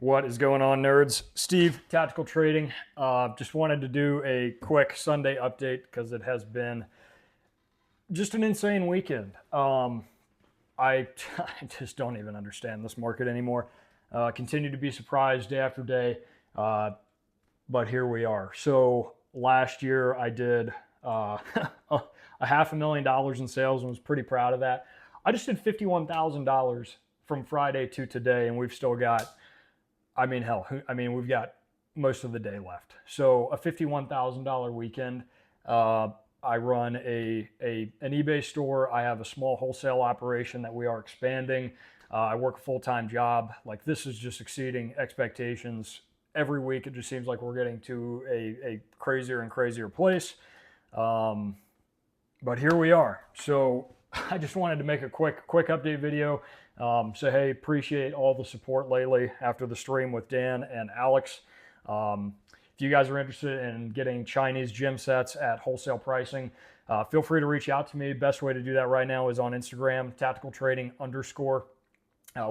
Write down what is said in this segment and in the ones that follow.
What is going on, nerds? Steve, Tactical Trading. Just wanted to do a quick Sunday update because it has been just an insane weekend. I just don't even understand this market anymore. Continue to be surprised day after day, but here we are. So last year I did a $500,000 in sales and was pretty proud of that. I just did $51,000 from Friday to today, and we've still got we've got most of the day left. So a $51,000 weekend. I run an eBay store. I have a small wholesale operation that we are expanding. I work a full-time job. Like, this is just exceeding expectations. Every week it just seems like we're getting to a crazier and crazier place. But here we are. So I just wanted to make a quick update video. So hey, appreciate all the support lately after the stream with Dan and Alex. If you guys are interested in getting Chinese gym sets at wholesale pricing, feel free to reach out to me. Best way to do that right now is on Instagram, tacticaltrading_.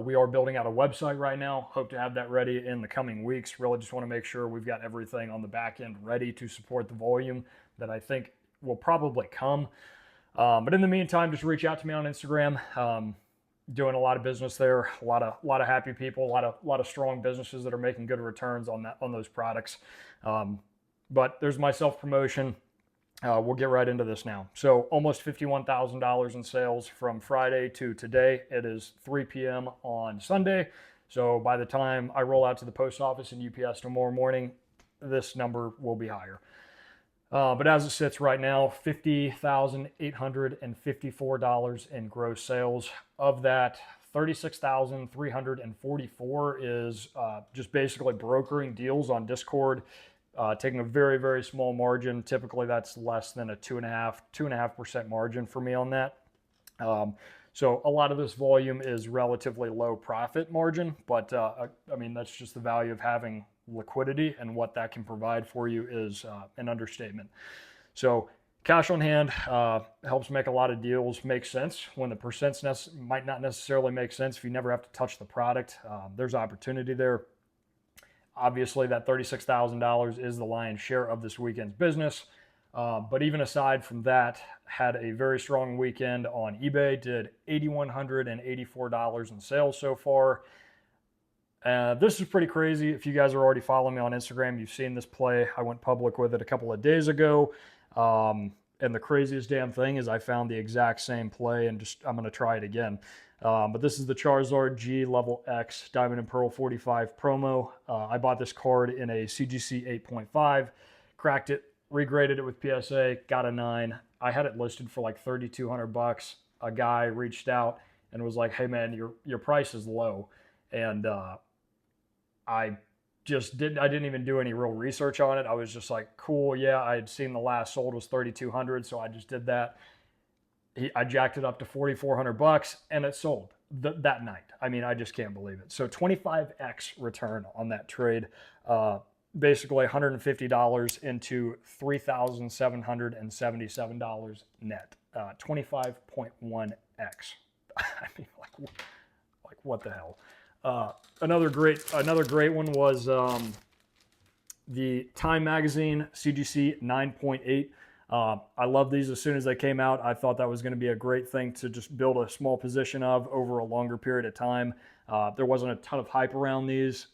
We are building out a website right now. Hope to have that ready in the coming weeks. Really just want to make sure we've got everything on the back end ready to support the volume that I think will probably come. But in the meantime, just reach out to me on Instagram. Doing a lot of business there, a lot of happy people, a lot of strong businesses that are making good returns on those products. But there's my self-promotion. We'll get right into this now. So almost $51,000 in sales from Friday to today. It is 3 p.m. on Sunday. So by the time I roll out to the post office and UPS tomorrow morning, this number will be higher. But as it sits right now, $50,854 in gross sales. Of that, $36,344 is just basically brokering deals on Discord, taking a very, very small margin. Typically, that's less than a 2.5% margin for me on that. So a lot of this volume is relatively low profit margin, but that's just the value of having liquidity, and what that can provide for you is an understatement. So cash on hand helps make a lot of deals make sense when the percents might not necessarily make sense if you never have to touch the product. There's opportunity there. Obviously, that $36,000 is the lion's share of this weekend's business. But even aside from that, had a very strong weekend on eBay, did $8,184 in sales so far. This is pretty crazy. If you guys are already following me on Instagram, you've seen this play. I went public with it a couple of days ago. And the craziest damn thing is I found the exact same play, and I'm going to try it again. But this is the Charizard G Level X Diamond and Pearl 45 promo. I bought this card in a CGC 8.5, cracked it, regraded it with PSA, got a 9. I had it listed for like $3,200. A guy reached out and was like, "Hey man, your price is low." And I didn't even do any real research on it. I was just like, cool, yeah, I had seen the last sold was $3,200, so I just did that. I jacked it up to $4,400 and it sold that night. I mean, I just can't believe it. So 25x return on that trade. Basically $150 into $3,777 net. 25.1x. I mean, like what the hell? Another great one was the Time Magazine CGC 9.8. I love these as soon as they came out. I thought that was going to be a great thing to just build a small position of over a longer period of time. There wasn't a ton of hype around these.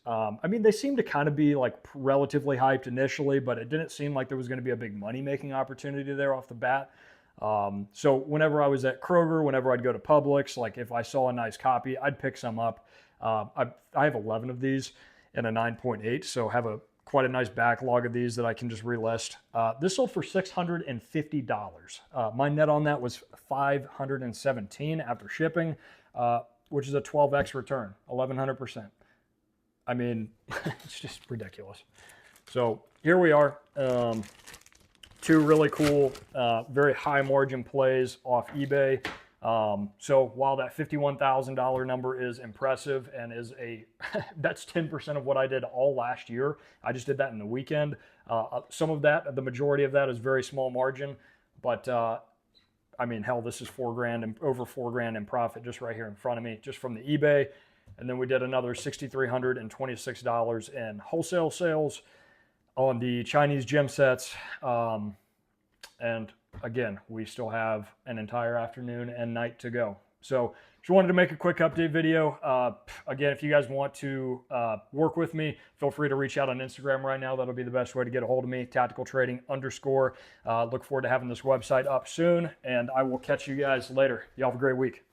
They seemed to kind of be like relatively hyped initially, but it didn't seem like there was going to be a big money-making opportunity there off the bat. So whenever I was at Kroger, whenever I'd go to Publix, like if I saw a nice copy, I'd pick some up. I have 11 of these in a 9.8, so have quite a nice backlog of these that I can just relist. This sold for $650. My net on that was $517 after shipping, which is a 12x return, 1,100%. I mean, it's just ridiculous. So here we are. Two really cool, very high margin plays off eBay. So while that $51,000 number is impressive and is that's 10% of what I did all last year. I just did that in the weekend. Some of that, the majority of that is very small margin, but hell, this is $4,000 and over $4,000 in profit just right here in front of me, just from the eBay. And then we did another $6,326 in wholesale sales on the Chinese gym sets. And again, we still have an entire afternoon and night to go. So just wanted to make a quick update video. Again, if you guys want to work with me, feel free to reach out on Instagram right now. That'll be the best way to get a hold of me, tacticaltrading_. Look forward to having this website up soon, and I will catch you guys later. Y'all have a great week.